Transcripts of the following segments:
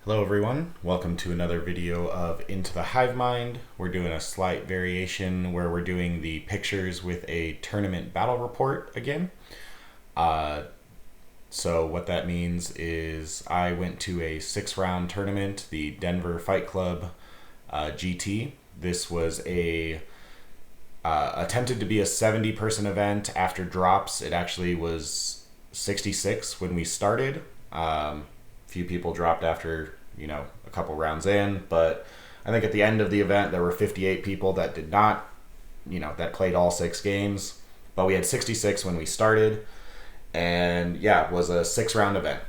Hello everyone, welcome to another video of Into the Hive Mind. We're doing a slight variation where we're doing the pictures with a tournament battle report again. So what that means is I went to a 6-round tournament, the Denver Fight Club GT. This was a attempted to be a 70-person event. After drops, it actually was 66 when we started. Few people dropped after, a couple rounds in, but I think at the end of the event there were 58 people that did not, that played all 6 games, but we had 66 when we started, and yeah, it was a 6-round event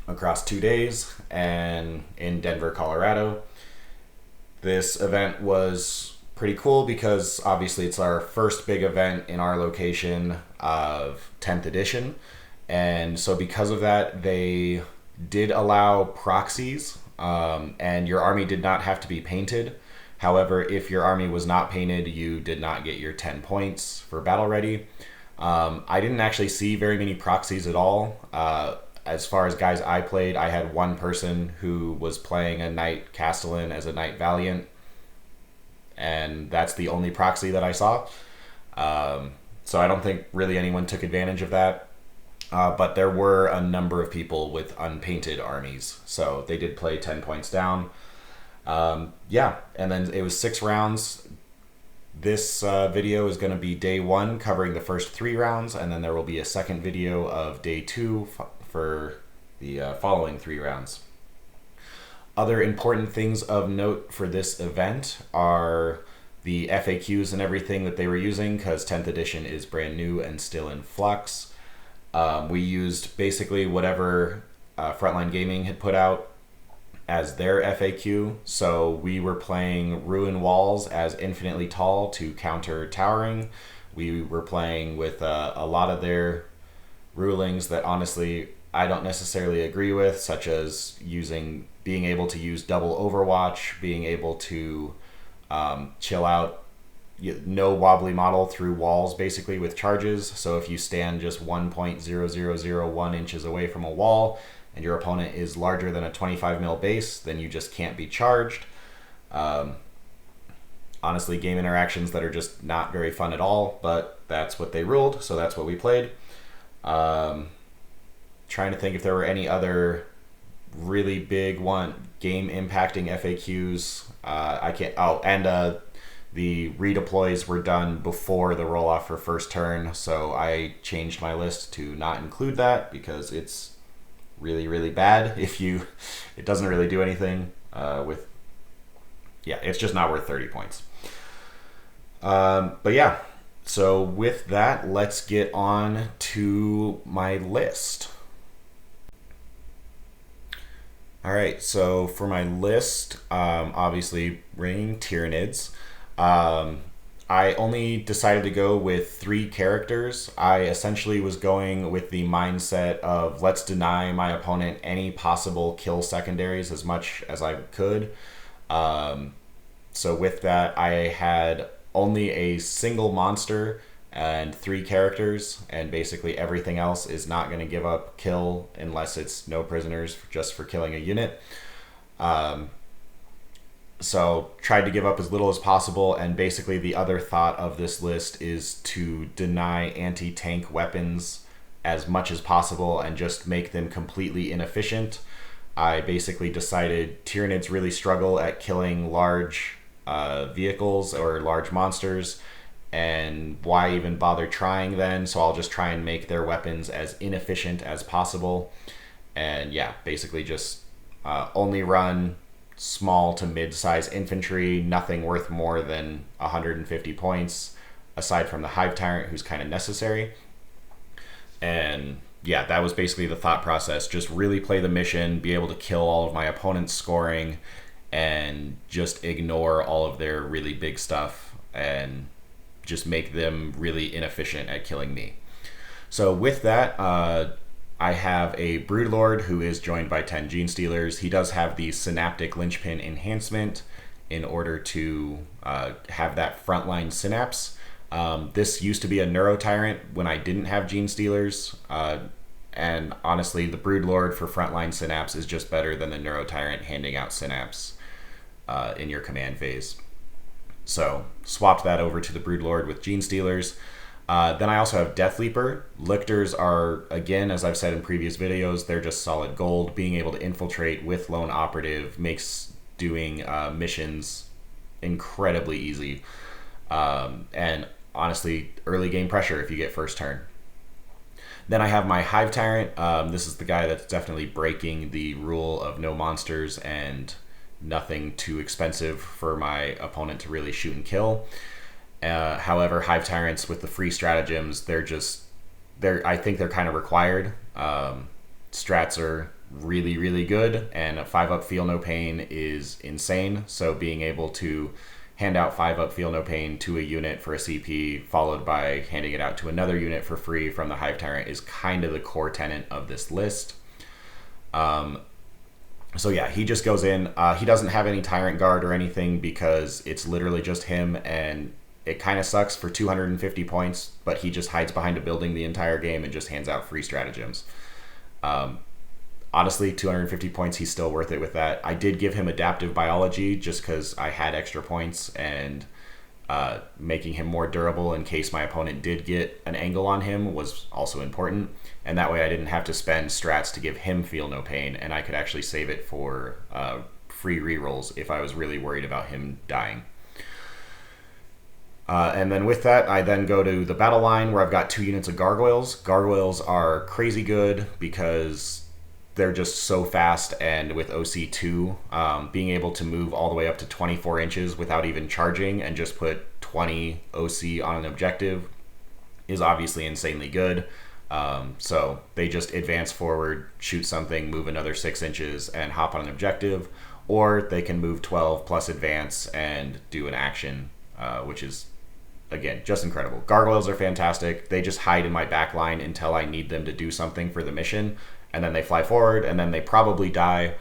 across 2 days and in Denver, Colorado. This event was pretty cool because obviously it's our first big event in our location of 10th edition, and so because of that they did allow proxies, and your army did not have to be painted. However, if your army was not painted, you did not get your 10 points for battle ready. I didn't actually see very many proxies at all. As far as guys I played, I had one person who was playing a Knight Castellan as a Knight Valiant, and that's the only proxy that I saw. So I don't think really anyone took advantage of that. But there were a number of people with unpainted armies, so they did play 10 points down. And then it was 6 rounds. This video is going to be day 1, covering the first 3 rounds, and then there will be a second video of day 2 for the following 3 rounds. Other important things of note for this event are the FAQs and everything that they were using, because 10th edition is brand new and still in flux. We used basically whatever Frontline Gaming had put out as their FAQ. So we were playing Ruin Walls as infinitely tall to counter towering. We were playing with a lot of their rulings that honestly I don't necessarily agree with, such as being able to use double Overwatch, being able to chill out, no wobbly model through walls basically with charges. So if you stand just 1.0001 inches away from a wall and your opponent is larger than a 25 mil base, then you just can't be charged. Honestly, game interactions that are just not very fun at all, but that's what they ruled, so that's what we played. Trying to think if there were any other really big game impacting FAQs. I can't. The redeploys were done before the roll-off for first turn, so I changed my list to not include that because it's really, really bad. It doesn't really do anything it's just not worth 30 points. So with that, let's get on to my list. All right, so for my list, obviously ringing Tyranids. I only decided to go with 3 characters. I essentially was going with the mindset of let's deny my opponent any possible kill secondaries as much as I could. So with that, I had only a single monster and 3 characters, and basically everything else is not going to give up kill unless it's no prisoners just for killing a unit. So tried to give up as little as possible, and basically the other thought of this list is to deny anti-tank weapons as much as possible and just make them completely inefficient. I basically decided Tyranids really struggle at killing large vehicles or large monsters, and why even bother trying then? So I'll just try and make their weapons as inefficient as possible. And yeah, basically just only run small to mid-size infantry, nothing worth more than 150 points, aside from the Hive Tyrant, who's kind of necessary. And yeah, that was basically the thought process. Just really play the mission, be able to kill all of my opponent's scoring, and just ignore all of their really big stuff, and just make them really inefficient at killing me. So with that, I have a Broodlord who is joined by 10 Gene Stealers. He does have the Synaptic Linchpin enhancement in order to have that frontline synapse. This used to be a Neuro Tyrant when I didn't have Gene Stealers. And honestly, the Broodlord for frontline Synapse is just better than the Neurotyrant handing out Synapse in your command phase. So swapped that over to the Broodlord with Gene Stealers. Then I also have Death Leaper. Lictors are, again, as I've said in previous videos, they're just solid gold. Being able to infiltrate with Lone Operative makes doing missions incredibly easy. And honestly, early game pressure if you get first turn. Then I have my Hive Tyrant. This is the guy that's definitely breaking the rule of no monsters and nothing too expensive for my opponent to really shoot and kill. However, Hive Tyrants with the free stratagems, I think they're kind of required. Strats are really, really good, and a 5-up Feel No Pain is insane. So being able to hand out 5-up Feel No Pain to a unit for a CP, followed by handing it out to another unit for free from the Hive Tyrant is kind of the core tenet of this list. So yeah, he just goes in. He doesn't have any Tyrant Guard or anything because it's literally just him, and it kind of sucks for 250 points, but he just hides behind a building the entire game and just hands out free stratagems. Honestly, 250 points, he's still worth it with that. I did give him Adaptive Biology just because I had extra points, and making him more durable in case my opponent did get an angle on him was also important. And that way I didn't have to spend strats to give him Feel No Pain, and I could actually save it for free rerolls if I was really worried about him dying. And then with that, I then go to the battle line where I've got 2 units of Gargoyles. Gargoyles are crazy good because they're just so fast, and with OC2, being able to move all the way up to 24 inches without even charging and just put 20 OC on an objective is obviously insanely good. So they just advance forward, shoot something, move another 6 inches, and hop on an objective, or they can move 12 plus advance and do an action, which is, again, just incredible. Gargoyles are fantastic. They just hide in my back line until I need them to do something for the mission, and then they fly forward, and then they probably die.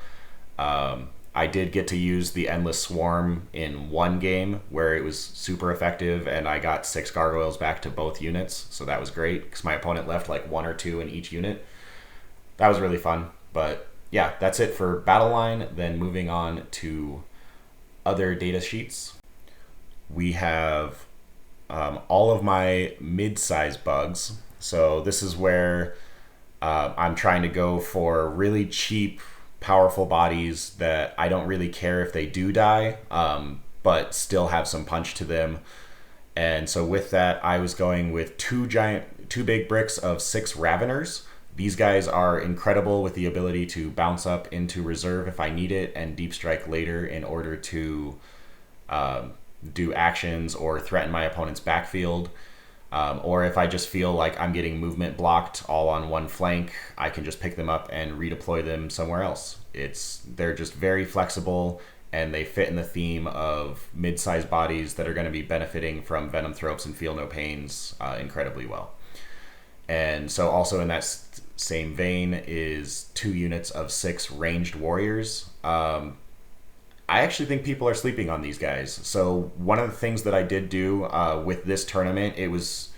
I did get to use the Endless Swarm in one game where it was super effective, and I got 6 Gargoyles back to both units, so that was great because my opponent left like 1 or 2 in each unit. That was really fun. But yeah, that's it for battle line. Then moving on to other data sheets, we have all of my mid-size bugs. So this is where I'm trying to go for really cheap, powerful bodies that I don't really care if they do die, but still have some punch to them. And so with that, I was going with 2 big bricks of 6 Raveners. These guys are incredible with the ability to bounce up into reserve if I need it, and deep strike later in order to do actions or threaten my opponent's backfield. Or if I just feel like I'm getting movement blocked all on one flank, I can just pick them up and redeploy them somewhere else. They're just very flexible, and they fit in the theme of mid-sized bodies that are going to be benefiting from Venom Thropes and Feel No Pains incredibly well. And so also in that same vein is 2 units of 6 ranged warriors. I actually think people are sleeping on these guys. So one of the things that I did do with this tournament, it was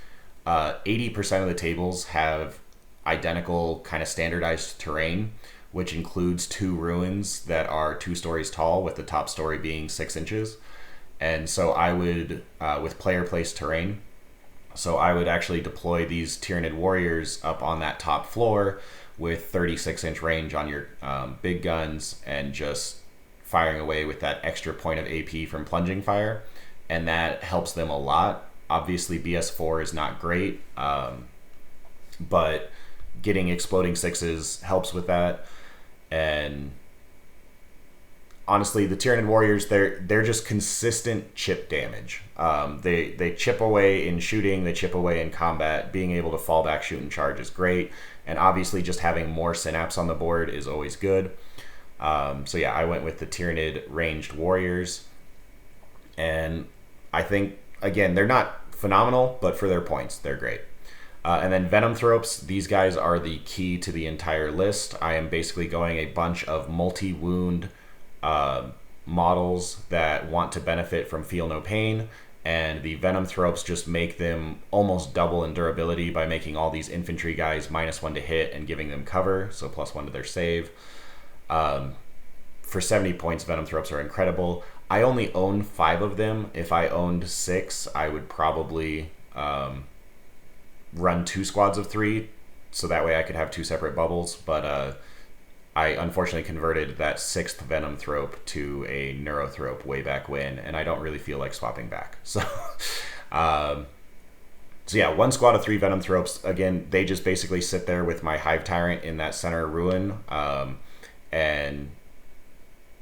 80% of the tables have identical kind of standardized terrain, which includes 2 ruins that are 2 stories tall, with the top story being 6 inches. And so I would, with player placed terrain, so I would actually deploy these Tyrannid warriors up on that top floor with 36-inch range on your big guns, and just firing away with that extra point of AP from plunging fire, and that helps them a lot. Obviously BS4 is not great, but getting exploding 6s helps with that. And honestly, the Tyrannid warriors, they're just consistent chip damage. They chip away in shooting, they chip away in combat. Being able to fall back, shoot, and charge is great, and obviously just having more Synapse on the board is always good. So yeah, I went with the Tyrannid ranged warriors, and I think, again, they're not phenomenal, but for their points, they're great. And then Venom Thropes, these guys are the key to the entire list. I am basically going a bunch of multi-wound models that want to benefit from Feel No Pain, and the Venom Thropes just make them almost double in durability by making all these infantry guys -1 to hit and giving them cover, so +1 to their save. For 70 points, Venom Thropes are incredible. I only own 5 of them. If I owned 6, I would probably run 2 squads of 3, so that way I could have 2 separate bubbles, but I unfortunately converted that 6th Venom Thrope to a Neurothrope way back when, and I don't really feel like swapping back. So, so yeah, 1 squad of 3 Venom Thropes. Again, they just basically sit there with my Hive Tyrant in that center ruin, and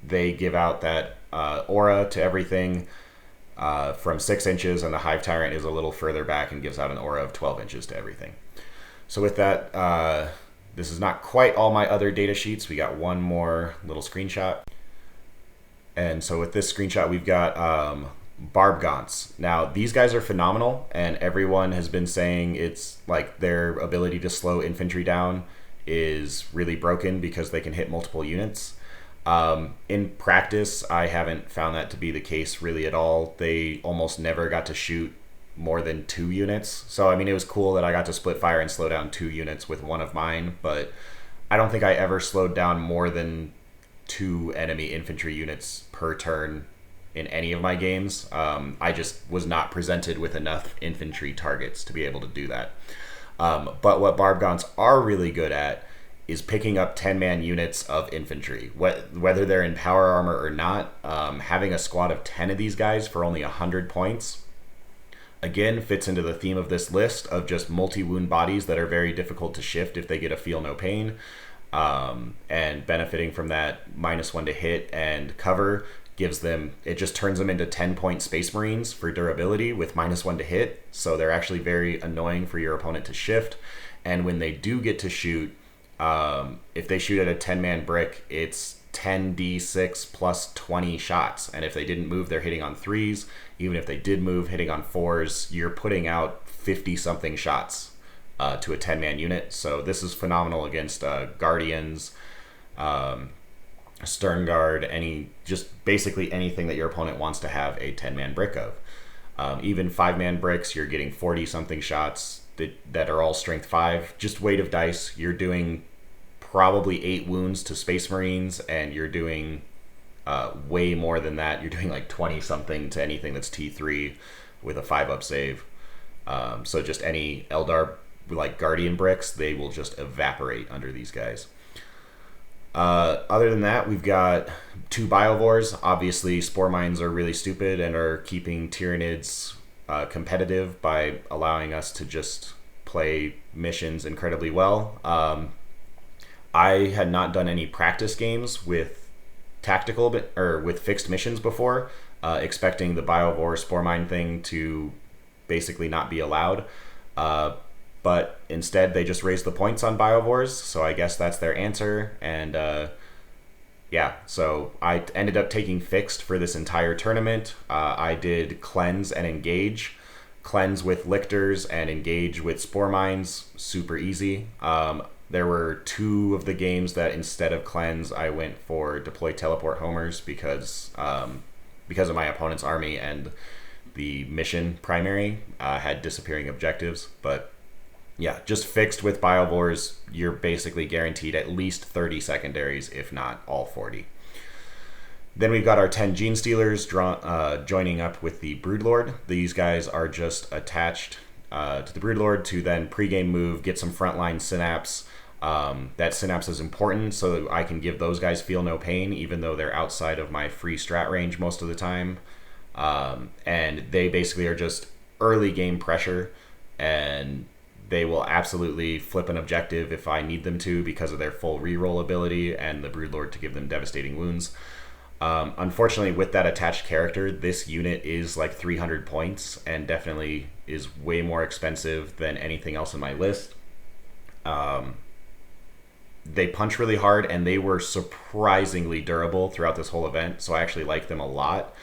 they give out that aura to everything from 6 inches, and the Hive Tyrant is a little further back and gives out an aura of 12 inches to everything. So with that, this is not quite all my other data sheets. We got one more little screenshot. And so with this screenshot, we've got Barb Gaunts. Now, these guys are phenomenal, and everyone has been saying it's like their ability to slow infantry down is really broken because they can hit multiple units. In practice, I haven't found that to be the case really at all. They almost never got to shoot more than 2 units. So, I mean, it was cool that I got to split fire and slow down 2 units with one of mine, but I don't think I ever slowed down more than 2 enemy infantry units per turn in any of my games. I just was not presented with enough infantry targets to be able to do that. But what Barb Gaunts are really good at is picking up 10-man units of infantry. Whether they're in power armor or not, having a squad of 10 of these guys for only 100 points, again, fits into the theme of this list of just multi-wound bodies that are very difficult to shift if they get a feel no pain, and benefiting from that -1 to hit and cover gives them, it just turns them into 10-point Space Marines for durability with -1 to hit, so they're actually very annoying for your opponent to shift. And when they do get to shoot, if they shoot at a 10-man brick, it's 10d6 plus 20 shots, and if they didn't move, they're hitting on 3s. Even if they did move, hitting on 4s, you're putting out 50-something shots to a 10-man unit. So this is phenomenal against Guardians, Stern Guard, just basically anything that your opponent wants to have a 10-man brick of. Even 5-man bricks, you're getting 40-something shots that are all strength 5. Just weight of dice, you're doing probably 8 wounds to Space Marines, and you're doing way more than that. You're doing like 20-something to anything that's T3 with a 5-up save. So just any Eldar, like Guardian bricks, they will just evaporate under these guys. Other than that, we've got 2 Biovores. Obviously, Spore Mines are really stupid and are keeping Tyranids competitive by allowing us to just play missions incredibly well. I had not done any practice games with with fixed missions before, expecting the Biovore Spore Mine thing to basically not be allowed. But instead, they just raised the points on Biovores, so I guess that's their answer. And yeah, so I ended up taking fixed for this entire tournament. I did Cleanse and Engage. Cleanse with Lictors and Engage with Spore Mines, super easy. There were 2 of the games that instead of Cleanse, I went for Deploy Teleport Homers because of my opponent's army and the mission primary had disappearing objectives. But yeah, just fixed with Biovores, you're basically guaranteed at least 30 secondaries, if not all 40. Then we've got our 10 Gene Stealers joining up with the Broodlord. These guys are just attached to the Broodlord to then pregame move, get some frontline synapse. That synapse is important so that I can give those guys feel no pain, even though they're outside of my free strat range most of the time. And they basically are just early game pressure, and they will absolutely flip an objective if I need them to because of their full reroll ability and the Broodlord to give them devastating wounds. Unfortunately, with that attached character, this unit is like 300 points and definitely is way more expensive than anything else in my list. They punch really hard, and they were surprisingly durable throughout this whole event, so I actually like them a lot.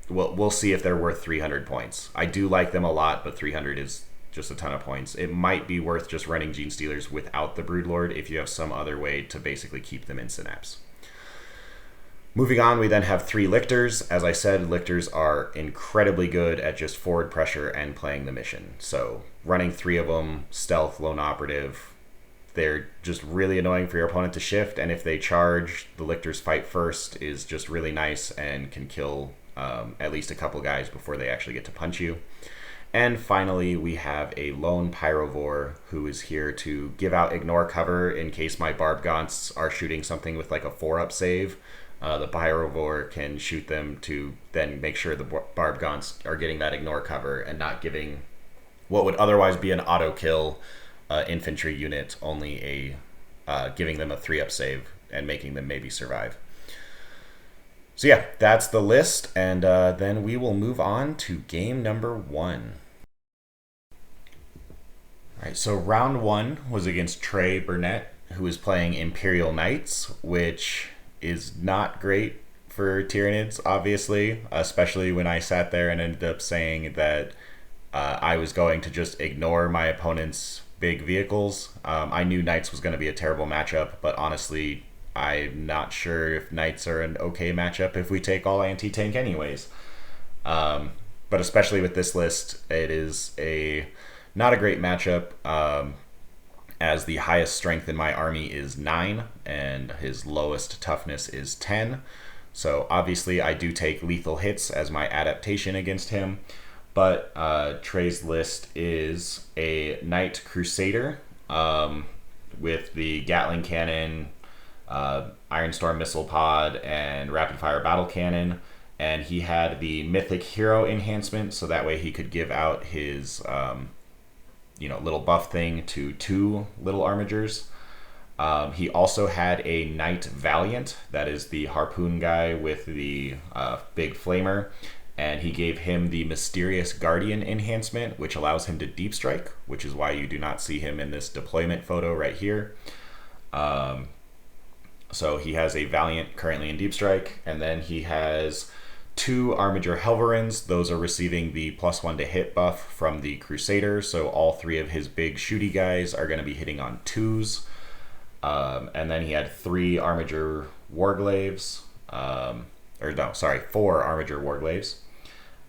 We'll see if they're worth 300 points. I do like them a lot, but 300 is just a ton of points. It might be worth just running Gene Stealers without the Broodlord if you have some other way to basically keep them in Synapse. Moving on, we then have 3 lictors. As I said, lictors are incredibly good at just forward pressure and playing the mission. So running 3 of them, stealth, lone operative, they're just really annoying for your opponent to shift, and if they charge, the lictors fight first is just really nice and can kill at least a couple guys before they actually get to punch you. And finally, we have a lone pyrovore who is here to give out ignore cover in case my barb gaunts are shooting something with like a 4-up save. The pyrovore can shoot them to then make sure the barb gaunts are getting that ignore cover and not giving what would otherwise be an auto kill infantry unit only giving them a 3-up save and making them maybe survive. So yeah, that's the list, and then we will move on to game number 1. All right, so round 1 was against Trey Burnett, who is playing Imperial Knights, which is not great for Tyranids, obviously, especially when I sat there and ended up saying that I was going to just ignore my opponent's big vehicles. I knew Knights was going to be a terrible matchup, but honestly, I'm not sure if Knights are an okay matchup if we take all anti-tank anyways. But especially with this list, it is not a great matchup, as the highest strength in my army is 9 and his lowest toughness is 10. So obviously I do take lethal hits as my adaptation against him. But Trey's list is a Knight Crusader with the Gatling Cannon, Iron Storm Missile Pod, and Rapid Fire Battle Cannon. And he had the Mythic Hero enhancement, so that way he could give out his little buff thing to 2 little armigers. He also had a Knight Valiant, that is the harpoon guy with the big flamer. And he gave him the Mysterious Guardian enhancement, which allows him to deep strike, which is why you do not see him in this deployment photo right here. So he has a Valiant currently in deep strike, and then he has 2 Armiger Helverins. Those are receiving the +1 to hit buff from the Crusader, so all 3 of his big shooty guys are going to be hitting on 2s. And then he had 3 Armiger Warglaves, 4 Armiger Warglaves.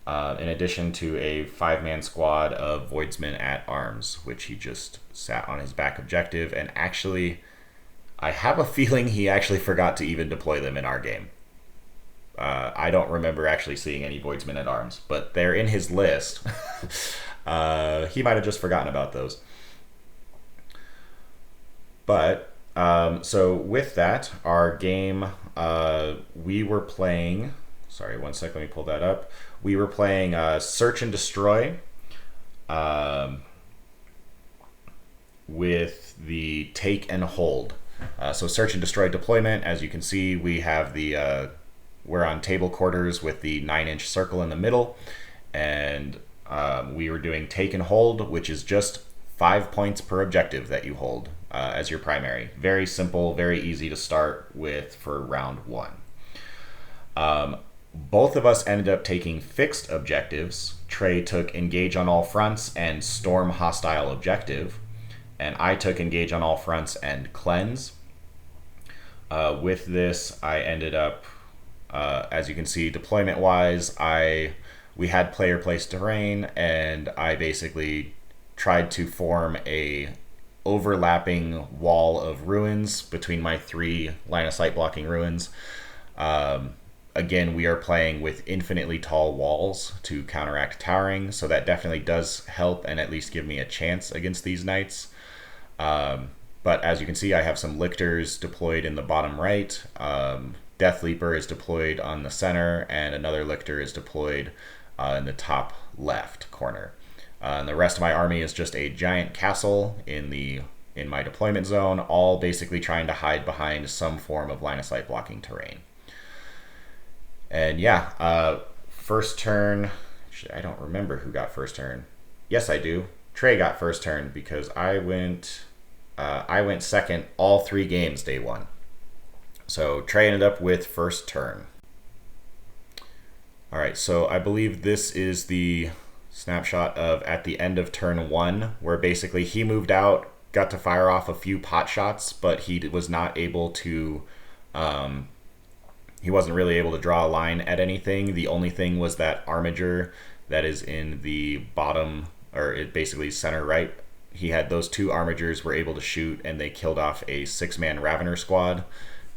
In addition to a 5-man squad of Voidsmen at Arms, which he just sat on his back objective. And actually, I have a feeling he actually forgot to even deploy them in our game. I don't remember actually seeing any Voidsmen at Arms, but they're in his list. He might have just forgotten about those. But, so with that, our game, we were playing... Sorry, one sec, let me pull that up. We were playing Search and Destroy with the Take and Hold. So Search and Destroy deployment, as you can see, we have we're on table quarters with the 9-inch circle in the middle, and we were doing Take and Hold, which is just 5 points per objective that you hold as your primary. Very simple, very easy to start with for round 1. Both of us ended up taking fixed objectives. Trey took Engage on All Fronts and Storm Hostile Objective, and I took Engage on All Fronts and Cleanse. With this, I ended up, as you can see, deployment-wise, we had player place terrain, and I basically tried to form a overlapping wall of ruins between my 3 line-of-sight blocking ruins. Again, we are playing with infinitely tall walls to counteract towering, so that definitely does help and at least give me a chance against these knights. But as you can see, I have some lictors deployed in the bottom right. Death Leaper is deployed on the center, and another lictor is deployed in the top left corner. And the rest of my army is just a giant castle in my deployment zone, all basically trying to hide behind some form of line-of-sight blocking terrain. And yeah, first turn, I don't remember who got first turn. Yes, I do. Trey got first turn because I went second all 3 games day 1. So Trey ended up with first turn. All right, so I believe this is the snapshot of at the end of turn 1, where basically he moved out, got to fire off a few pot shots, but he was not able to he wasn't really able to draw a line at anything. The only thing was that armiger that is in the bottom, or it basically center right. He had those two armigers were able to shoot, and they killed off a 6-man Ravener squad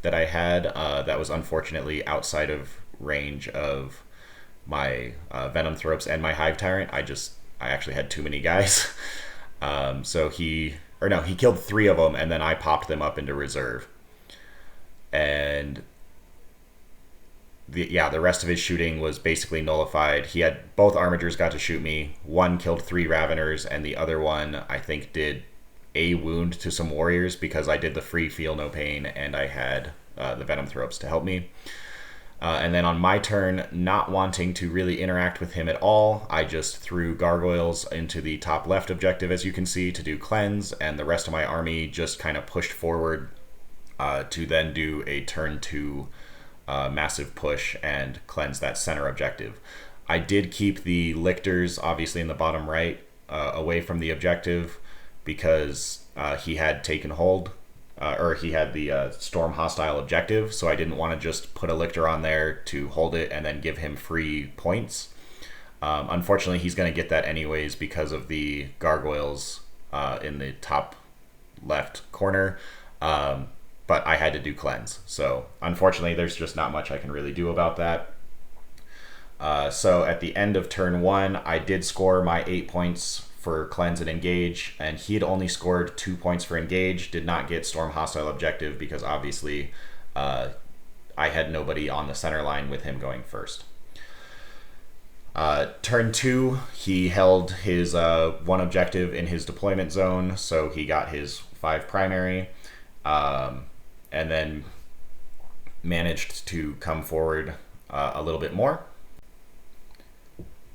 that I had. That was unfortunately outside of range of my Venom Thropes and my Hive Tyrant. I actually had too many guys. So he killed 3 of them, and then I popped them up into reserve. And the rest of his shooting was basically nullified. He had both armigers got to shoot me. One killed 3 Raveners, and the other one I think did a wound to some warriors because I did the free feel no pain, and I had the Venom Thropes to help me. And then on my turn, not wanting to really interact with him at all, I just threw gargoyles into the top left objective, as you can see, to do cleanse, and the rest of my army just kind of pushed forward to then do a turn 2 massive push and cleanse that center objective. I did keep the lictors, obviously in the bottom right, away from the objective because he had taken hold. Or he had the Storm hostile objective, so I didn't want to just put a lictor on there to hold it and then give him free points. Unfortunately, he's going to get that anyways because of the gargoyles in the top left corner, but I had to do cleanse. So unfortunately, there's just not much I can really do about that. So at the end of turn 1, I did score my 8 points for cleanse and engage, and he had only scored 2 points for engage, did not get Storm hostile objective because obviously I had nobody on the center line with him going first. Turn 2, he held his 1 objective in his deployment zone, so he got his 5 primary, and then managed to come forward a little bit more.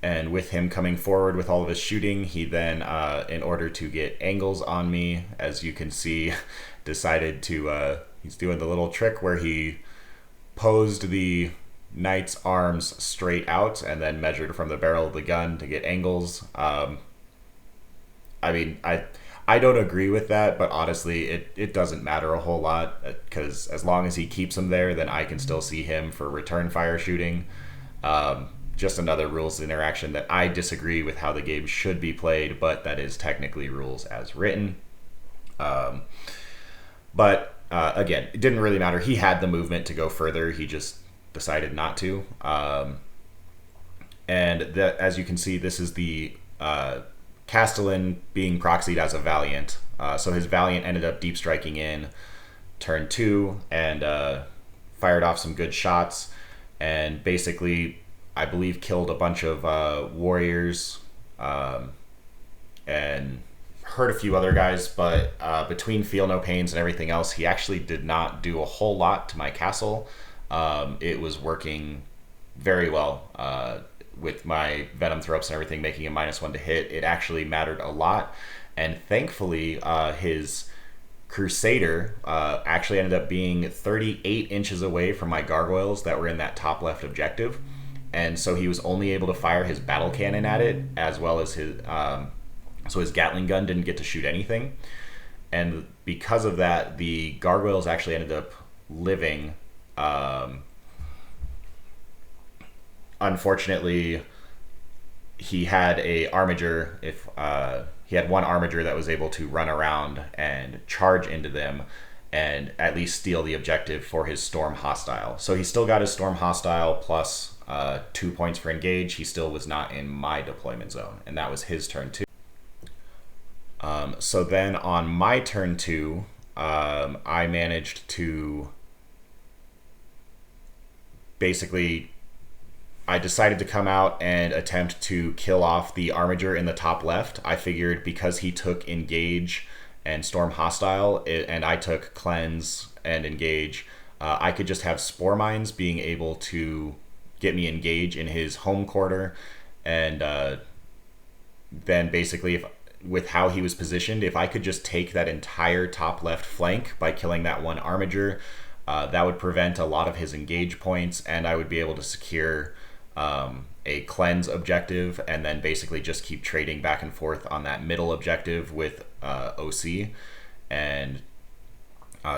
And with him coming forward with all of his shooting, he then, in order to get angles on me, as you can see, decided to, he's doing the little trick where he posed the knight's arms straight out and then measured from the barrel of the gun to get angles. I mean, I don't agree with that, but honestly, it doesn't matter a whole lot because as long as he keeps him there, then I can still see him for return fire shooting. Just another rules interaction that I disagree with how the game should be played, but that is technically rules as written. But again, it didn't really matter. He had the movement to go further. He just decided not to. And as you can see, this is the Castellan being proxied as a Valiant. So his Valiant ended up deep striking in turn 2 and fired off some good shots and basically, I believe, killed a bunch of warriors and hurt a few other guys, but between Feel No Pains and everything else, he actually did not do a whole lot to my castle. It was working very well with my Venom Thropes and everything, making a -1 to hit. It actually mattered a lot, and thankfully his Crusader actually ended up being 38 inches away from my gargoyles that were in that top left objective. And so he was only able to fire his battle cannon at it, as well as his so his Gatling gun didn't get to shoot anything. And because of that, the gargoyles actually ended up living. Unfortunately, he had a armiger. If he had one armiger that was able to run around and charge into them, and at least steal the objective for his Storm hostile. So he still got his Storm hostile plus 2 points for engage. He still was not in my deployment zone, and that was his turn 2. So then on my turn 2, I managed to basically, I decided to come out and attempt to kill off the armiger in the top left. I figured because he took engage and Storm hostile, and I took cleanse and engage, I could just have Spore Mines being able to get me engage in his home quarter, and then basically, with how he was positioned, if I could just take that entire top left flank by killing that one armiger, that would prevent a lot of his engage points, and I would be able to secure a cleanse objective, and then basically just keep trading back and forth on that middle objective with OC. And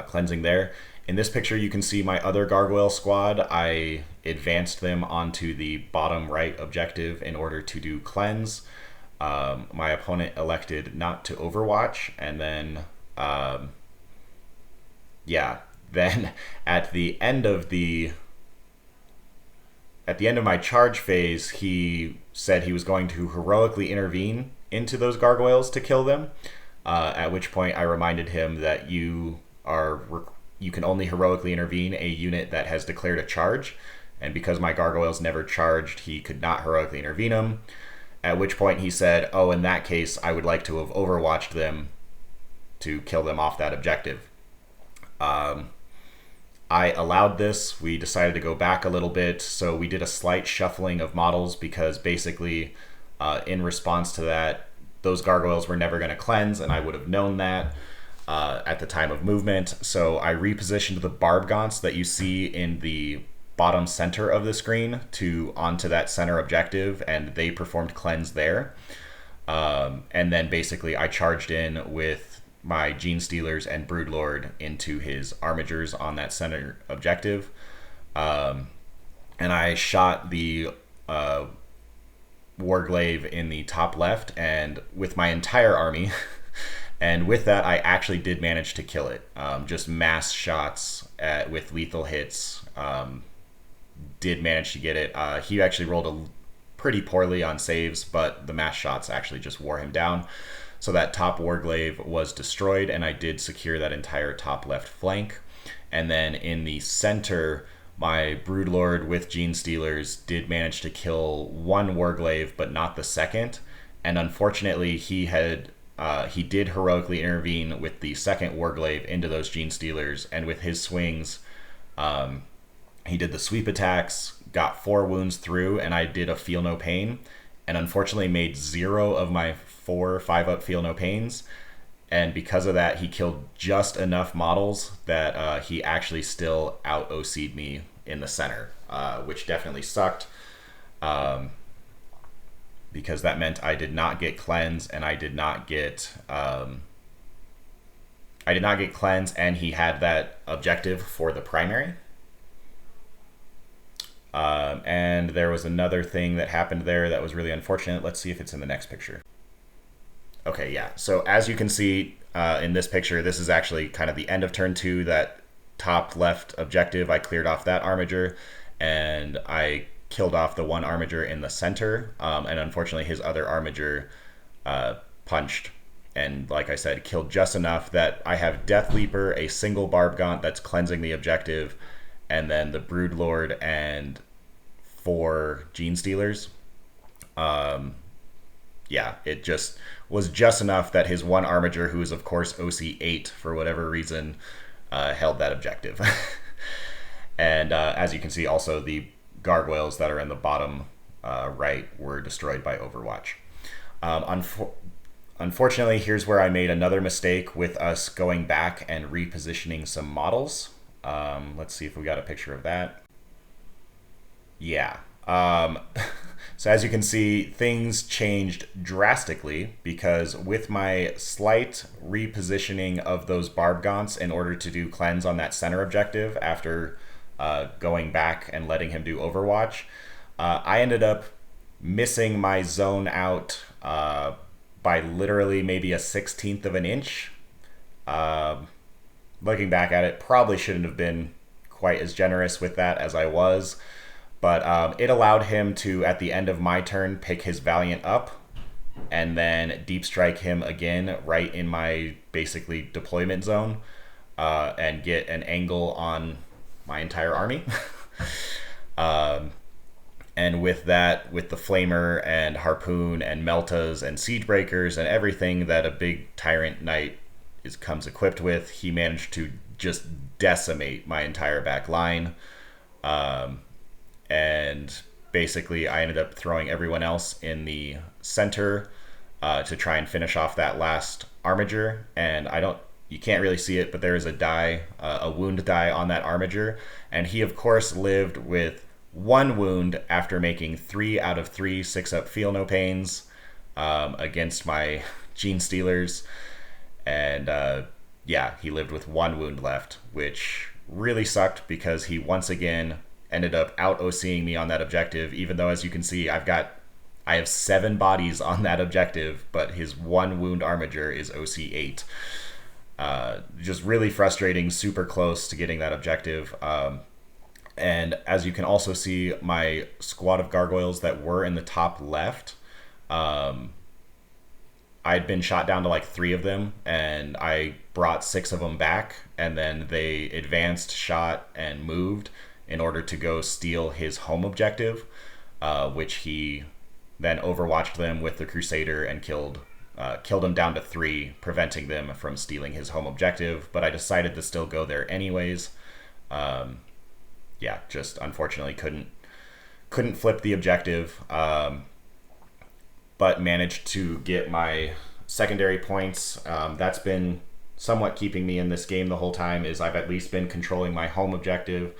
cleansing there. In this picture, you can see my other gargoyle squad. I advanced them onto the bottom right objective in order to do cleanse. My opponent elected not to overwatch, and then then at the end of my charge phase, he said he was going to heroically intervene into those gargoyles to kill them. At which point I reminded him that you can only heroically intervene a unit that has declared a charge, and because my gargoyles never charged, he could not heroically intervene them. At which point he said, oh, in that case, I would like to have overwatched them to kill them off that objective. I allowed this. We decided to go back a little bit, so we did a slight shuffling of models because basically, in response to that, those gargoyles were never going to cleanse, and I would have known that at the time of movement. So I repositioned the barb gaunts that you see in the bottom center of the screen onto that center objective, and they performed cleanse there. And then basically I charged in with my Gene Stealers and Broodlord into his armigers on that center objective. And I shot the Warglaive in the top left and with my entire army. And with that, I actually did manage to kill it. Just mass shots with lethal hits. Did manage to get it. He actually rolled pretty poorly on saves, but the mass shots actually just wore him down. So that top Warglaive was destroyed, and I did secure that entire top left flank. And then in the center, my Broodlord with Gene Stealers did manage to kill one Warglaive, but not the second. And unfortunately, he did heroically intervene with the second Warglaive into those Gene Stealers, and with his swings, he did the sweep attacks, got 4 wounds through, and I did a Feel No Pain, and unfortunately made 0 of my 4 5-up Feel No Pains. And because of that, he killed just enough models that he actually still out OC'd me in the center, which definitely sucked. Because that meant I did not get cleanse, and I did not get cleanse, and he had that objective for the primary. And there was another thing that happened there that was really unfortunate. Let's see if it's in the next picture. Okay, yeah. So as you can see in this picture, this is actually kind of the end of turn 2. That top left objective, I cleared off that armiger, and I killed off the one armiger in the center. And unfortunately, his other armiger punched, and like I said, killed just enough that I have Death Leaper, a single Barb Gaunt that's cleansing the objective, and then the Broodlord and 4 Gene Stealers. Yeah, it just was just enough that his one armiger, who is of course OC 8 for whatever reason, held that objective. And as you can see, also the gargoyles that are in the bottom right were destroyed by Overwatch. Unfortunately, here's where I made another mistake with us going back and repositioning some models. Let's see if we got a picture of that. Yeah. So as you can see, things changed drastically because with my slight repositioning of those Barb Gaunts in order to do cleanse on that center objective after going back and letting him do Overwatch, I ended up missing my zone out by literally maybe a 1/16 of an inch. Looking back at it, probably shouldn't have been quite as generous with that as I was. But it allowed him to, at the end of my turn, pick his Valiant up and then deep strike him again right in my basically deployment zone and get an angle on my entire army. And with that, with the Flamer and Harpoon and Meltas and Siegebreakers and everything that a big Tyrant Knight comes equipped with, he managed to just decimate my entire back line. And basically I ended up throwing everyone else in the center to try and finish off that last armiger. And you can't really see it, but there is a wound die on that armiger. And he of course lived with 1 wound after making 3 out of 3 6-up Feel No Pains against my Gene Stealers. And yeah, he lived with 1 wound left, which really sucked because he once again ended up out OCing me on that objective, even though, as you can see, I have 7 bodies on that objective, but his 1 wound armiger is OC 8. Just really frustrating, super close to getting that objective. And as you can also see, my squad of gargoyles that were in the top left, I'd been shot down to like 3 of them, and I brought 6 of them back, and then they advanced, shot, and moved in order to go steal his home objective, which he then overwatched them with the Crusader and killed them down to 3, preventing them from stealing his home objective. But I decided to still go there anyways. Yeah, just unfortunately couldn't flip the objective. But managed to get my secondary points. That's been somewhat keeping me in this game the whole time, is I've at least been controlling my home objective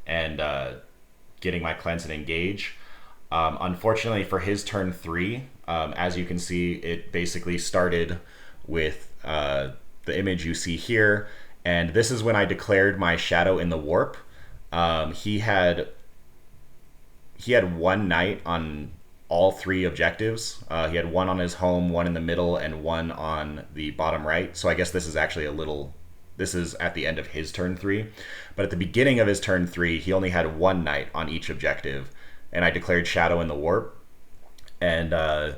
and getting my cleanse and engage. Unfortunately for his turn 3, as you can see, it basically started with the image you see here, and this is when I declared my shadow in the warp. He had 1 knight on all 3 objectives. He had 1 on his home, 1 in the middle, and 1 on the bottom right. So I guess this is actually this is at the end of his turn 3. But at the beginning of his turn 3, he only had 1 knight on each objective, and I declared shadow in the warp. And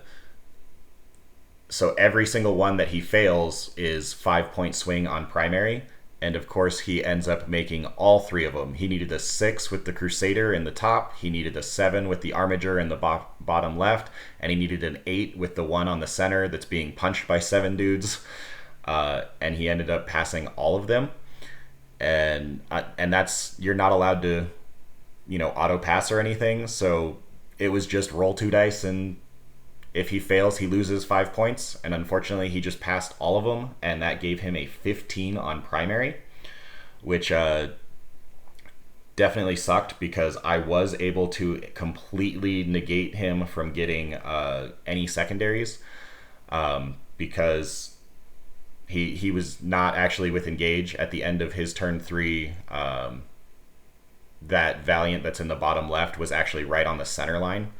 so every single one that he fails is 5-point swing on primary. And of course, he ends up making all 3 of them. He needed a 6 with the Crusader in the top. He needed a 7 with the Armiger in the bottom left. And he needed an 8 with the one on the center that's being punched by 7 dudes. And he ended up passing all of them. And that's, you're not allowed to, auto pass or anything. So it was just roll 2 dice, and if he fails, he loses 5 points, and unfortunately, he just passed all of them, and that gave him a 15 on primary, which definitely sucked because I was able to completely negate him from getting any secondaries, because he was not actually with engage at the end of his turn 3. That Valiant that's in the bottom left was actually right on the center line.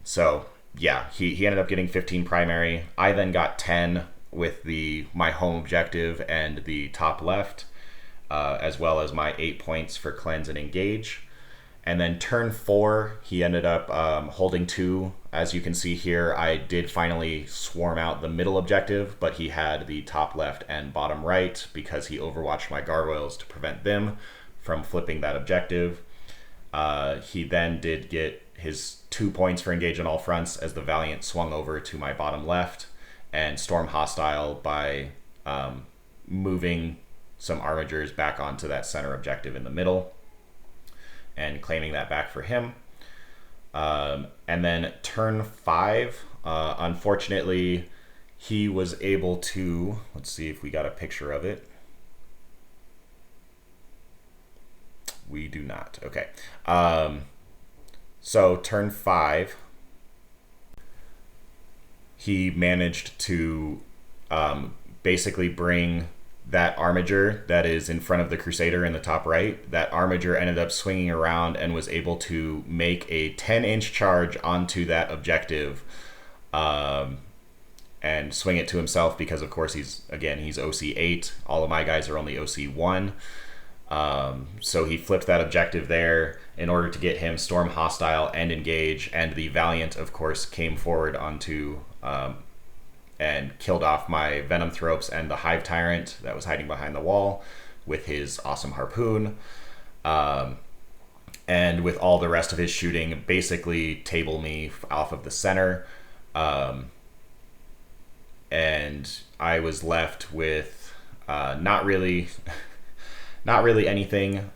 So yeah, he ended up getting 15 primary. I then got 10 with my home objective and the top left, as well as my 8 points for cleanse and engage. And then turn 4, he ended up holding 2. As you can see here, I did finally swarm out the middle objective, but he had the top left and bottom right because he overwatched my gargoyles to prevent them from flipping that objective. He then did get his 2 points for engage on all fronts as the Valiant swung over to my bottom left and storm hostile by moving some armigers back onto that center objective in the middle and claiming that back for him. And then turn 5, unfortunately, he was able to, let's see if we got a picture of it. We do not. Okay. So turn 5, he managed to basically bring that Armiger that is in front of the Crusader in the top right. That Armiger ended up swinging around and was able to make a 10-inch charge onto that objective, and swing it to himself because, of course, he's OC 8. All of my guys are only OC 1. So he flipped that objective there in order to get him storm hostile and engage, and the Valiant, of course, came forward onto and killed off my Venomthropes and the Hive Tyrant that was hiding behind the wall with his awesome harpoon. And with all the rest of his shooting, basically table me off of the center. And I was left with not really anything.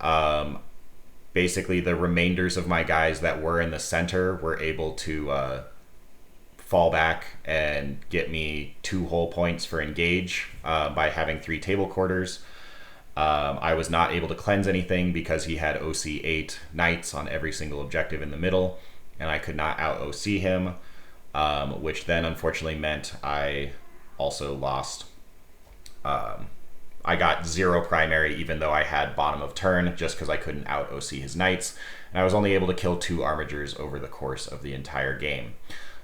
Basically, the remainders of my guys that were in the center were able to fall back and get me 2 whole points for engage by having 3 table quarters. I was not able to cleanse anything because he had OC 8 knights on every single objective in the middle, and I could not out OC him, which then unfortunately meant I also lost. I got 0 primary even though I had bottom of turn just because I couldn't out OC his knights, and I was only able to kill 2 armigers over the course of the entire game.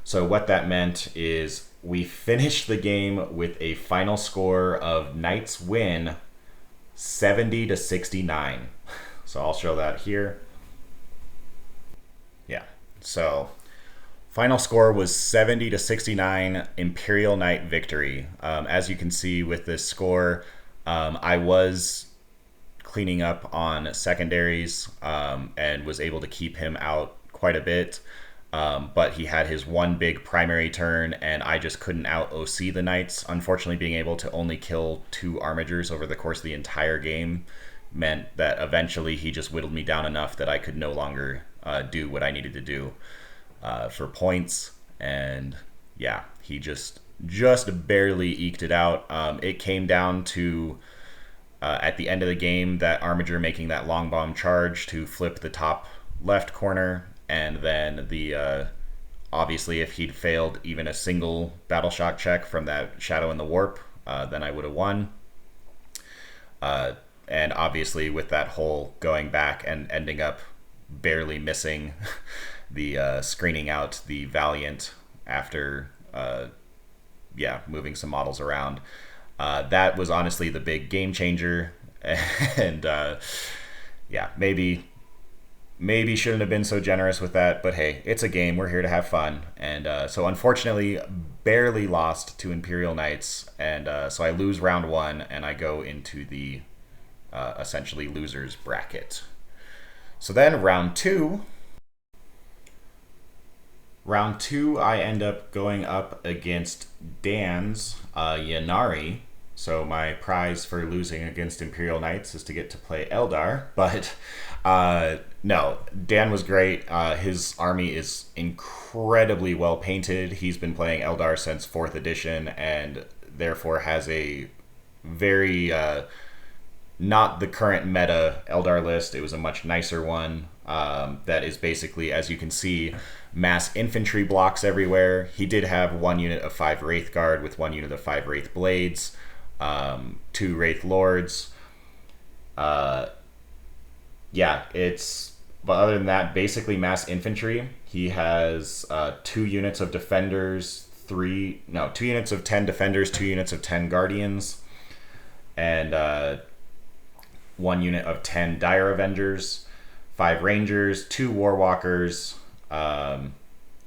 So what that meant is we finished the game with a final score of Knights win 70-69. So I'll show that here. Yeah. So final score was 70-69 Imperial Knight victory. As you can see with this score, I was cleaning up on secondaries and was able to keep him out quite a bit. But he had his one big primary turn, and I just couldn't out OC the knights. Unfortunately, being able to only kill 2 armigers over the course of the entire game meant that eventually he just whittled me down enough that I could no longer do what I needed to do for points. And yeah, he just barely eked it out. It came down to at the end of the game that armiger making that long bomb charge to flip the top left corner, and then the obviously if he'd failed even a single battle shock check from that shadow in the warp, then I would have won. And obviously with that hole going back and ending up barely missing the screening out the Valiant after moving some models around, that was honestly the big game changer. And maybe shouldn't have been so generous with that, but hey, it's a game. We're here to have fun. And so unfortunately, barely lost to Imperial Knights. And so I lose round 1, and I go into the essentially losers bracket. So then round 2, I end up going up against Dan's Yanari. So my prize for losing against Imperial Knights is to get to play Eldar. But no, Dan was great. His army is incredibly well painted. He's been playing Eldar since 4th edition, and therefore has a very not the current meta Eldar list. It was a much nicer one that is basically, as you can see, mass infantry blocks everywhere. He did have 1 unit of 5 Wraith Guard with 1 unit of 5 Wraith Blades, 2 Wraith Lords. But other than that, basically mass infantry. He has 2 units of defenders, 2 units of 10 defenders, 2 units of 10 guardians, and 1 unit of 10 dire avengers, 5 rangers, 2 warwalkers,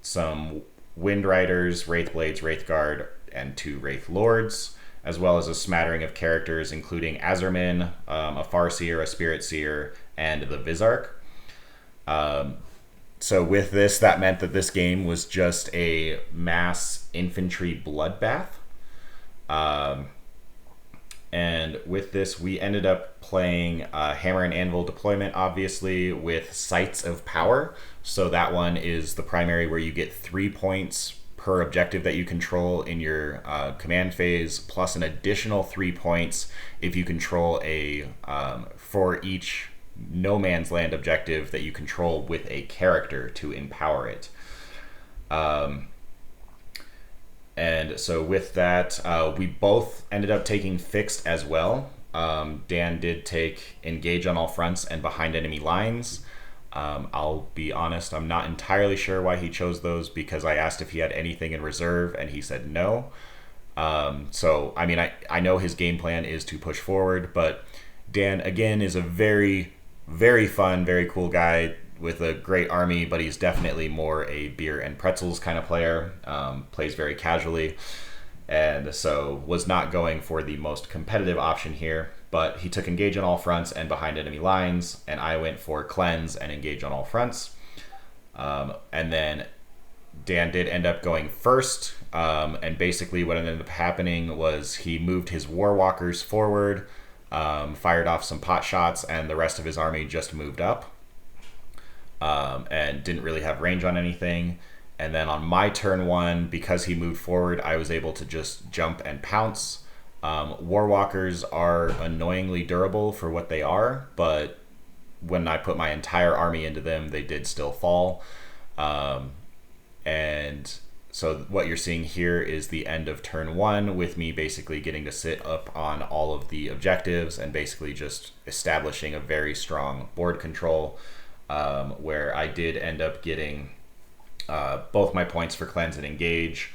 some wind riders, wraith blades, wraith guard, and 2 wraith lords, as well as a smattering of characters including Azerman, a Farseer, a Spirit Seer, and the Vizarch. So with this, that meant that this game was just a mass infantry bloodbath. And with this, we ended up playing Hammer and Anvil deployment, obviously, with Sites of Power. So that one is the primary where you get 3 points per objective that you control in your command phase, plus an additional 3 points if you control for each no man's land objective that you control with a character to empower it. And so with that, we both ended up taking Fixed as well. Dan did take Engage on All Fronts and Behind Enemy Lines. I'll be honest, I'm not entirely sure why he chose those, because I asked if he had anything in reserve and he said no. So, I mean, I know his game plan is to push forward, but Dan, again, is a very, very fun, very cool guy with a great army, but he's definitely more a beer and pretzels kind of player, plays very casually, and so was not going for the most competitive option here. But he took Engage on All Fronts and Behind Enemy Lines, and I went for Cleanse and Engage on All Fronts. And then Dan did end up going first, and basically what ended up happening was he moved his Warwalkers forward, fired off some pot shots, and the rest of his army just moved up. And didn't really have range on anything. And then on my turn 1, because he moved forward, I was able to just jump and pounce. Warwalkers are annoyingly durable for what they are, but when I put my entire army into them, they did still fall. And So what you're seeing here is the end of turn 1 with me basically getting to sit up on all of the objectives and basically just establishing a very strong board control, where I did end up getting both my points for cleanse and engage.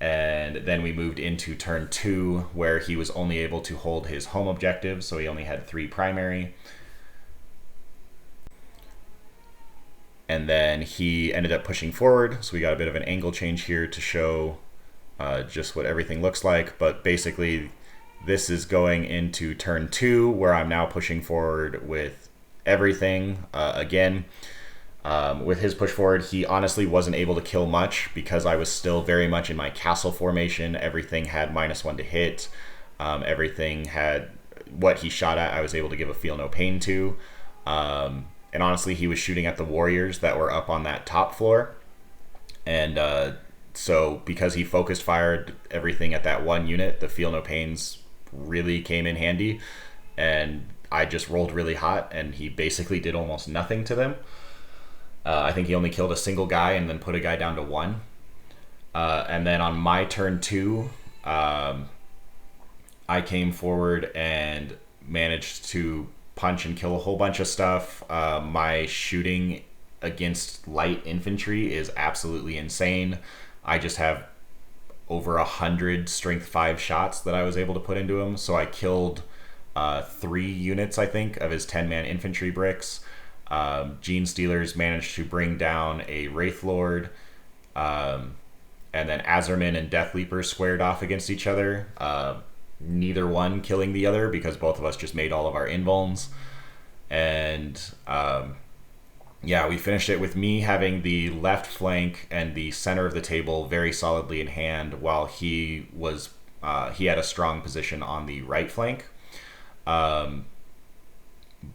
And then we moved into turn 2 where he was only able to hold his home objective, so he only had 3 primary. And then he ended up pushing forward, so we got a bit of an angle change here to show just what everything looks like. But basically, this is going into turn 2, where I'm now pushing forward with everything again. With his push forward, he honestly wasn't able to kill much because I was still very much in my castle formation. Everything had -1 to hit. Everything had what he shot at, I was able to give a feel no pain to. And honestly, he was shooting at the warriors that were up on that top floor. And so because he focused fired everything at that one unit, the feel no pains really came in handy. And I just rolled really hot, and he basically did almost nothing to them. I think he only killed a single guy and then put a guy down to 1. And then on my turn 2, I came forward and managed to punch and kill a whole bunch of stuff. My shooting against light infantry is absolutely insane. I just have over 100 strength 5 shots that I was able to put into him. So I killed 3 units, I think, of his 10-man infantry bricks. Gene Stealers managed to bring down a Wraith Lord, and then Azerman and Death Leaper squared off against each other. Neither one killing the other because both of us just made all of our invulns. And yeah, we finished it with me having the left flank and the center of the table very solidly in hand, while he had a strong position on the right flank.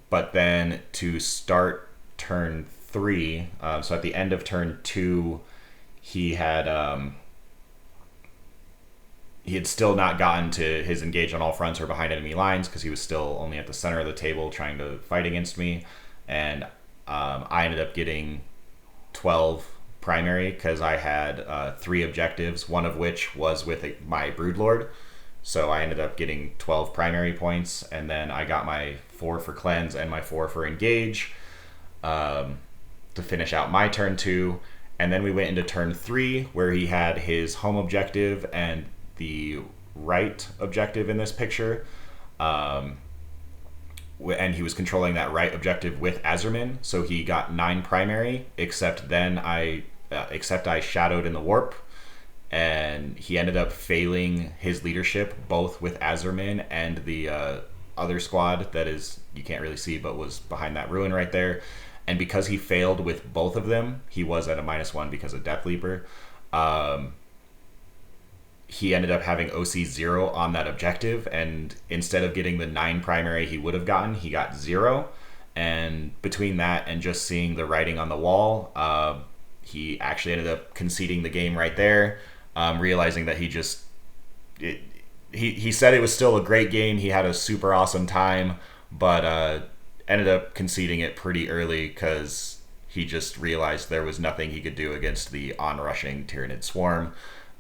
But then to start turn 3, so at the end of turn 2, he had still not gotten to his engage on all fronts or behind enemy lines because he was still only at the center of the table trying to fight against me. And I ended up getting 12 primary because I had 3 objectives, one of which was with my Broodlord. So I ended up getting 12 primary points, and then I got my 4 for cleanse and my 4 for engage to finish out my turn 2. And then we went into turn 3 where he had his home objective and the right objective in this picture. And he was controlling that right objective with Azerman. So he got 9 primary, except I shadowed in the warp. And he ended up failing his leadership both with Azerman and the other squad that is, you can't really see, but was behind that ruin right there. And because he failed with both of them, he was at a -1 because of Death Leaper. He ended up having OC 0 on that objective, and instead of getting the 9 primary he would have gotten, he got 0. And between that and just seeing the writing on the wall, he actually ended up conceding the game right there. Realizing that he said it was still a great game, he had a super awesome time, but ended up conceding it pretty early because he just realized there was nothing he could do against the onrushing Tyrannid Swarm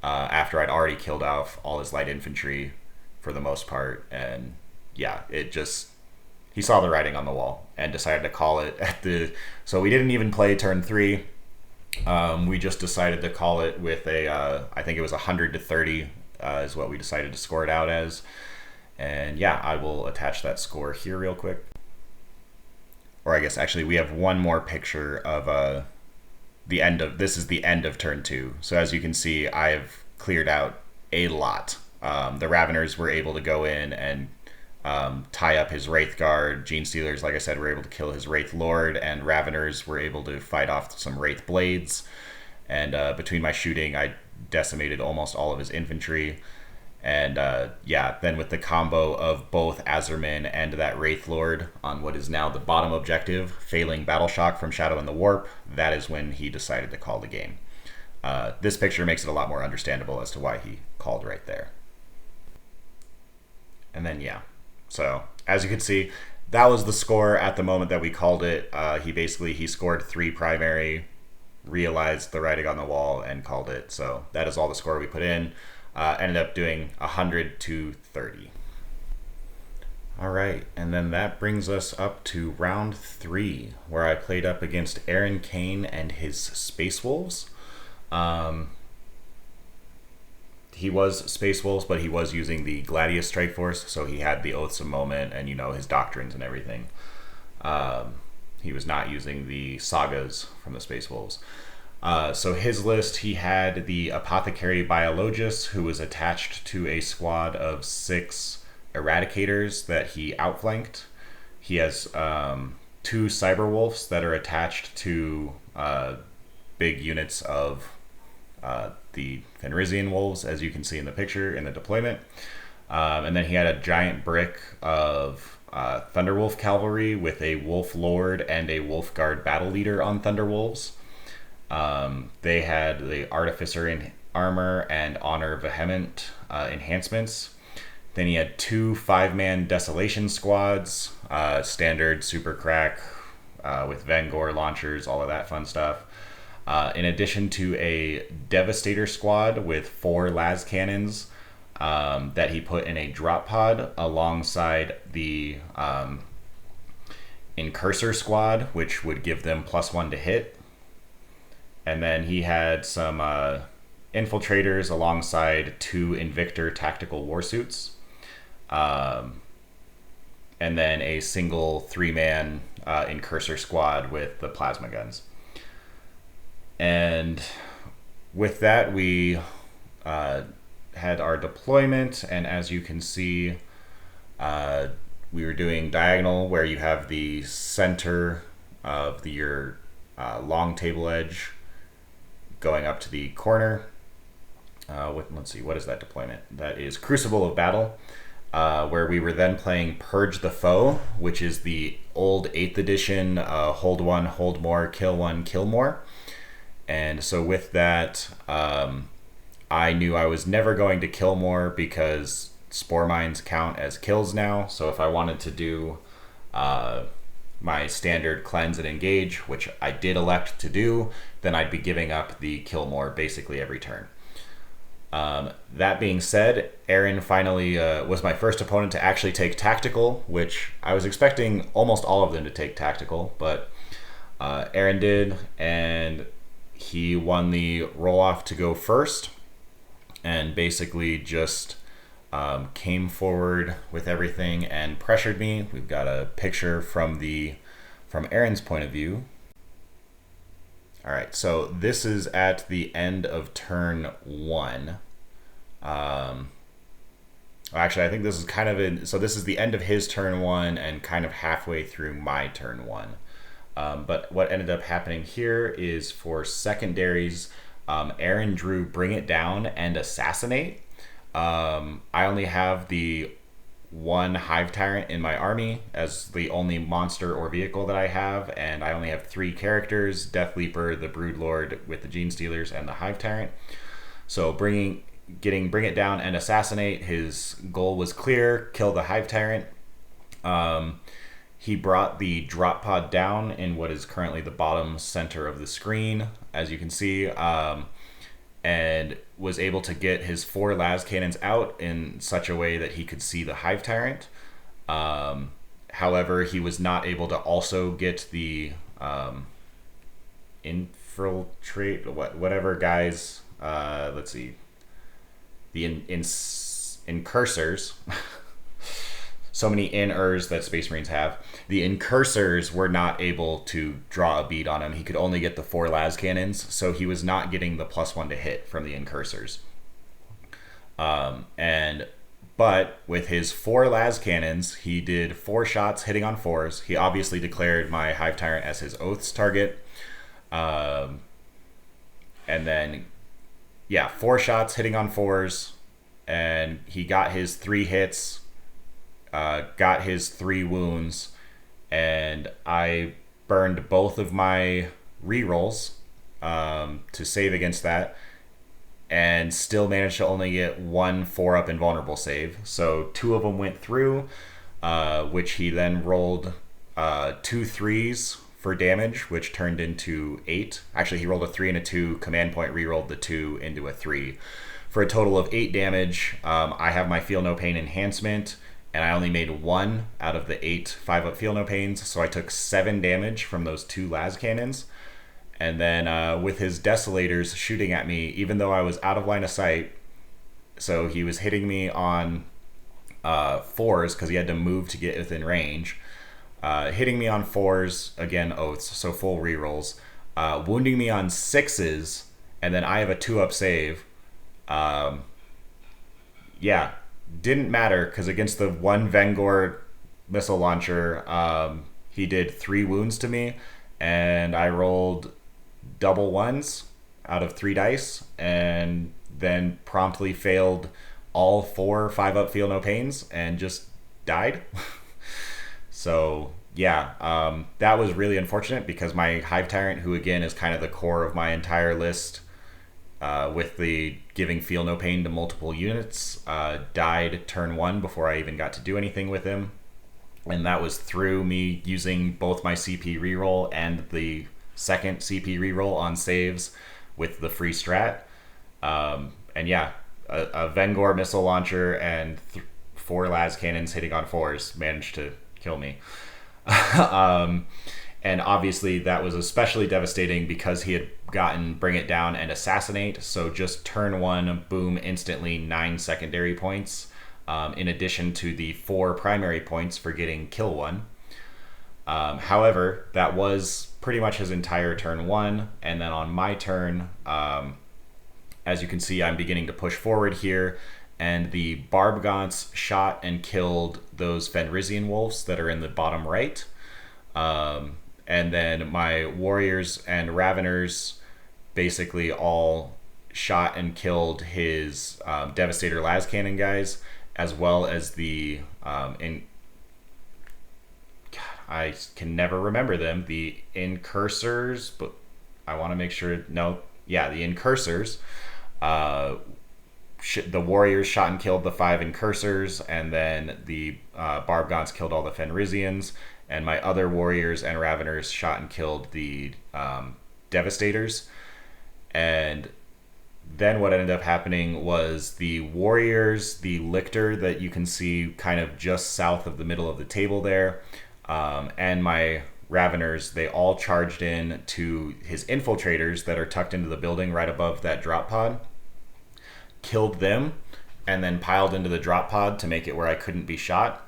after I'd already killed off all his light infantry for the most part. And yeah, he saw the writing on the wall and decided to call it so we didn't even play turn 3. We just decided to call it with I think it was 100-30 is what we decided to score it out as. And yeah, I will attach that score here real quick. Or I guess actually we have one more picture of this is the end of turn 2. So as you can see, I've cleared out a lot. The Raveners were able to go in and tie up his Wraith Guard. Gene Stealers, like I said, were able to kill his Wraith Lord, and Raveners were able to fight off some Wraith Blades. And between my shooting, I decimated almost all of his infantry. And yeah, then with the combo of both Azerman and that Wraith Lord on what is now the bottom objective, failing Battle Shock from Shadow in the Warp, that is when he decided to call the game. This picture makes it a lot more understandable as to why he called right there. And then yeah, so as you can see, that was the score at the moment that we called it. He scored 3 primary, realized the writing on the wall and called it. So that is all the score we put in. Ended up doing 100 to 30. All right, and then that brings us up to round 3, where I played up against Aaron Kane and his Space Wolves. He was Space Wolves, but he was using the Gladius Strike Force, so he had the Oaths of Moment and, his doctrines and everything. He was not using the sagas from the Space Wolves. So his list, he had the Apothecary Biologus, who was attached to a squad of 6 Eradicators that he outflanked. He has 2 Cyber Wolves that are attached to big units of the Fenrisian Wolves, as you can see in the picture in the deployment. And then he had a giant brick of Thunderwolf Cavalry with a Wolf Lord and a Wolf Guard Battle Leader on Thunderwolves. They had the Artificer in Armor and Honor Vehement enhancements. Then he had 2 5-man Desolation squads, standard super crack with Vengor launchers, all of that fun stuff. In addition to a Devastator squad with 4 las cannons that he put in a drop pod alongside the Incursor squad, which would give them +1 to hit. And then he had some Infiltrators alongside 2 Invictor tactical warsuits. And then a single 3-man Incursor squad with the plasma guns. And with that, we had our deployment, and as you can see, we were doing diagonal, where you have the center of your long table edge going up to the corner. Let's see, what is that deployment? That is Crucible of Battle, where we were then playing Purge the Foe, which is the old 8th edition hold 1, hold more, kill 1, kill more. And so with that, I knew I was never going to kill more because Spore Mines count as kills now. So if I wanted to do my standard cleanse and engage, which I did elect to do, then I'd be giving up the kill more basically every turn. That being said, Aaron finally was my first opponent to actually take tactical, which I was expecting almost all of them to take tactical, but Aaron did, and he won the roll-off to go first, and basically just came forward with everything and pressured me. We've got a picture from Aaron's point of view. All right, so this is at the end of turn 1. Actually, I think this is kind of so this is the end of his turn 1 and kind of halfway through my turn 1. But what ended up happening here is for secondaries, Aaron drew Bring It Down and Assassinate. I only have the 1 Hive Tyrant in my army as the only monster or vehicle that I have, and I only have 3 characters: Death Leaper, the Broodlord with the Gene Stealers, and the Hive Tyrant. So getting Bring It Down and Assassinate, his goal was clear: kill the Hive Tyrant. He brought the drop pod down in what is currently the bottom center of the screen, as you can see, and was able to get his 4 las cannons out in such a way that he could see the Hive Tyrant. However, he was not able to also get the infiltrate, whatever guys, let's see, the incursors. So many in-ers that Space Marines have. The Incursors were not able to draw a bead on him. He could only get the 4 las cannons, so he was not getting the +1 to hit from the Incursors. But with his 4 las cannons, he did 4 shots hitting on 4s. He obviously declared my Hive Tyrant as his Oaths target. And then, 4 shots hitting on 4s, and he got his 3 hits, got his 3 wounds, and I burned both of my rerolls to save against that, and still managed to only get 1 4-up invulnerable save. So 2 of them went through, which he then rolled 2 3s for damage, which turned into 8. Actually, he rolled a 3 and a 2. Command point rerolled the 2 into a 3. For a total of 8 damage. I have my Feel No Pain enhancement, and I only made 1 out of the 8 5-up Feel No Pains, so I took 7 damage from those 2 las cannons. And then with his Desolators shooting at me, even though I was out of line of sight, so he was hitting me on 4s because he had to move to get within range. Hitting me on 4s, again, oaths, so full rerolls. Wounding me on 6s, and then I have a 2-up save. Yeah, didn't matter because against the one Vengor missile launcher, he did 3 wounds to me, and I rolled double 1s out of 3 dice, and then promptly failed all 4 5-up Feel No Pains and just died. So yeah, that was really unfortunate because my Hive Tyrant, who again is kind of the core of my entire list, with the giving Feel No Pain to multiple units, died turn 1 before I even got to do anything with him. And that was through me using both my CP reroll and the second CP reroll on saves with the free strat. And yeah, a Vengor missile launcher and 4 las cannons hitting on 4s managed to kill me. And obviously that was especially devastating because he had gotten Bring It Down and Assassinate. So just turn 1, boom, instantly 9 secondary points, in addition to the 4 primary points for getting Kill 1. However, that was pretty much his entire turn 1. And then on my turn, as you can see, I'm beginning to push forward here. And the Barbgaunts shot and killed those Fenrisian wolves that are in the bottom right. And then my warriors and raveners basically all shot and killed his Devastator las cannon guys, as well as the I can never remember them, the Incursors, but I want to make sure. No, yeah, the Incursors. The warriors shot and killed the 5 Incursors, and then the Barbgaunts killed all the Fenrisians, and my other warriors and raveners shot and killed the Devastators. And then what ended up happening was the warriors, the lictor that you can see kind of just south of the middle of the table there, and my raveners, they all charged in to his infiltrators that are tucked into the building right above that drop pod, killed them, and then piled into the drop pod to make it where I couldn't be shot.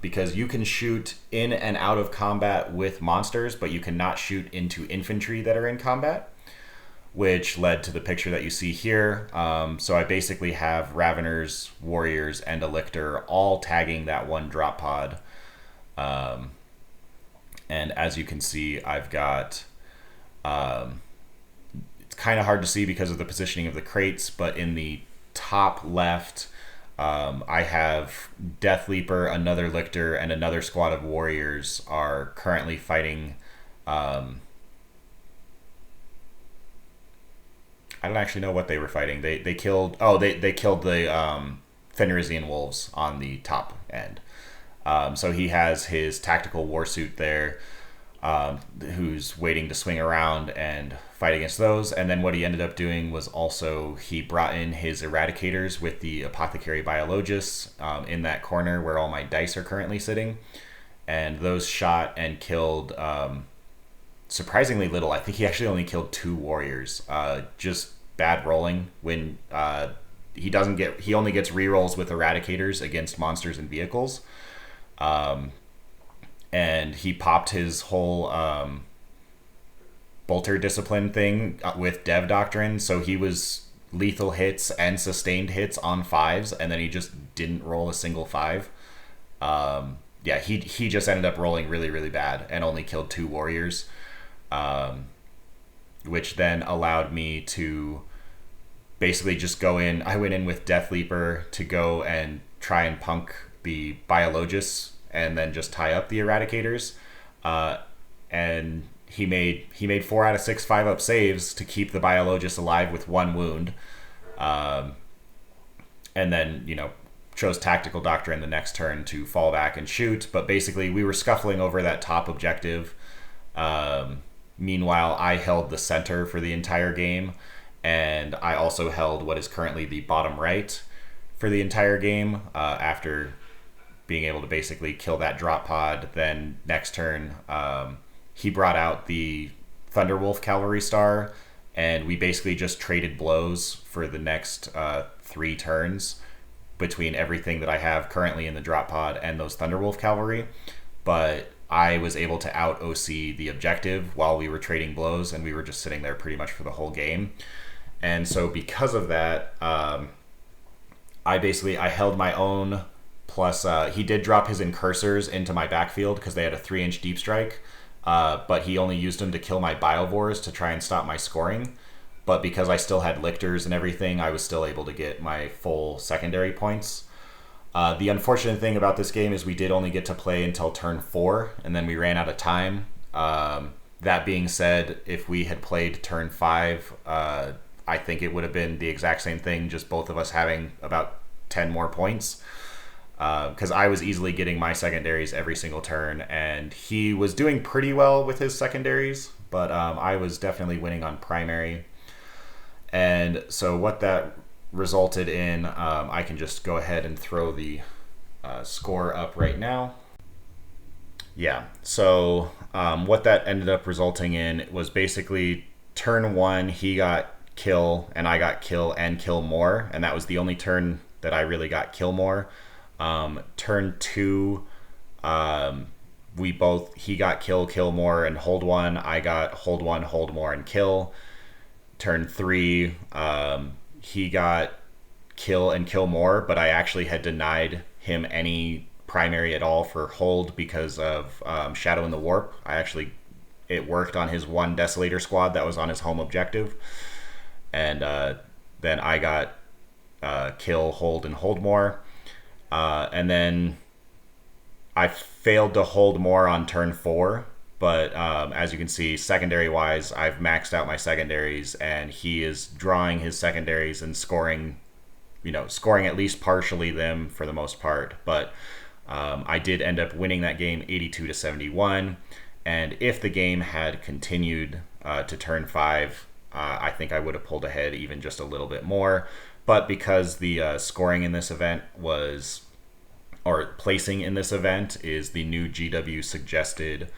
Because you can shoot in and out of combat with monsters, but you cannot shoot into infantry that are in combat, which led to the picture that you see here. So I basically have raveners, warriors, and a lictor all tagging that one drop pod. And as you can see, I've got... it's kind of hard to see because of the positioning of the crates, but in the top left, I have Death Leaper, another lictor, and another squad of warriors are currently fighting. I don't actually know what they were fighting. They killed. Oh, they killed the Fenrisian wolves on the top end. So he has his tactical warsuit there, who's waiting to swing around and fight against those. And then what he ended up doing was also he brought in his Eradicators with the Apothecary Biologists in that corner where all my dice are currently sitting. And those shot and killed surprisingly little. I think he actually only killed 2 warriors. Just bad rolling when he only gets rerolls with Eradicators against monsters and vehicles. And he popped his whole bolter discipline thing with Dev Doctrine, so he was lethal hits and sustained hits on 5s, and then he just didn't roll a single 5. Yeah, he just ended up rolling really, really bad and only killed 2 warriors, which then allowed me to basically just go in. I went in with Death Leaper to go and try and punk the Biologists and then just tie up the Eradicators. And he made 4 out of 6 5-up saves to keep the Biologists alive with 1 wound. And then, chose Tactical Doctrine the next turn to fall back and shoot. But basically, we were scuffling over that top objective. Meanwhile, I held the center for the entire game, and I also held what is currently the bottom right for the entire game after being able to basically kill that drop pod. Then next turn, he brought out the Thunderwolf Cavalry Star, and we basically just traded blows for the next 3 turns between everything that I have currently in the drop pod and those Thunderwolf Cavalry. But I was able to out OC the objective while we were trading blows, and we were just sitting there pretty much for the whole game. And so because of that, I held my own. Plus, he did drop his incursors into my backfield because they had a 3-inch deep strike, but he only used them to kill my Biovores to try and stop my scoring. But because I still had lictors and everything, I was still able to get my full secondary points. The unfortunate thing about this game is we did only get to play until turn 4, and then we ran out of time. That being said, if we had played turn 5, I think it would have been the exact same thing, just both of us having about 10 more points. Because I was easily getting my secondaries every single turn, and he was doing pretty well with his secondaries, but I was definitely winning on primary. And so what that resulted in, I can just go ahead and throw the score up right now. Yeah, so what that ended up resulting in was basically turn 1, he got kill, and I got kill and kill more, and that was the only turn that I really got kill more. Turn 2, he got kill more, and hold 1. I got hold 1, hold more, and kill. Turn 3, he got kill and kill more, but I actually had denied him any primary at all for hold because of Shadow in the Warp. It worked on his 1 Desolator squad that was on his home objective. And then I got kill, hold, and hold more. And then I failed to hold more on turn 4, but as you can see, secondary-wise, I've maxed out my secondaries, and he is drawing his secondaries and scoring at least partially them for the most part. But I did end up winning that game 82-71, and if the game had continued to turn 5, I think I would have pulled ahead even just a little bit more. But because the scoring in this event placing in this event is the new GW suggested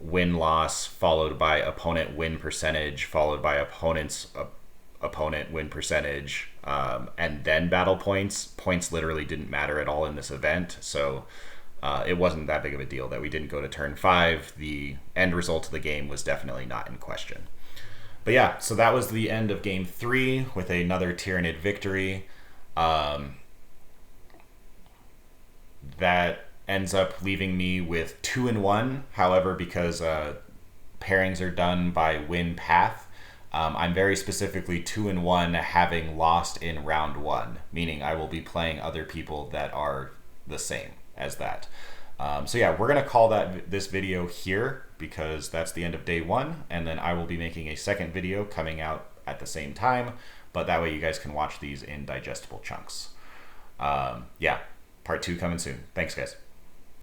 win-loss followed by opponent win percentage followed by opponent's opponent win percentage and then battle points. Points literally didn't matter at all in this event, so it wasn't that big of a deal that we didn't go to turn 5. The end result of the game was definitely not in question. But yeah, so that was the end of game 3 with another Tyrannid victory. That ends up leaving me with 2-1. However, because pairings are done by win path, I'm very specifically 2-1, having lost in round 1, meaning I will be playing other people that are the same as that. So yeah, we're going to call this video here because that's the end of day 1, and then I will be making a second video coming out at the same time, but that way you guys can watch these in digestible chunks. Yeah, part 2 coming soon. Thanks, guys.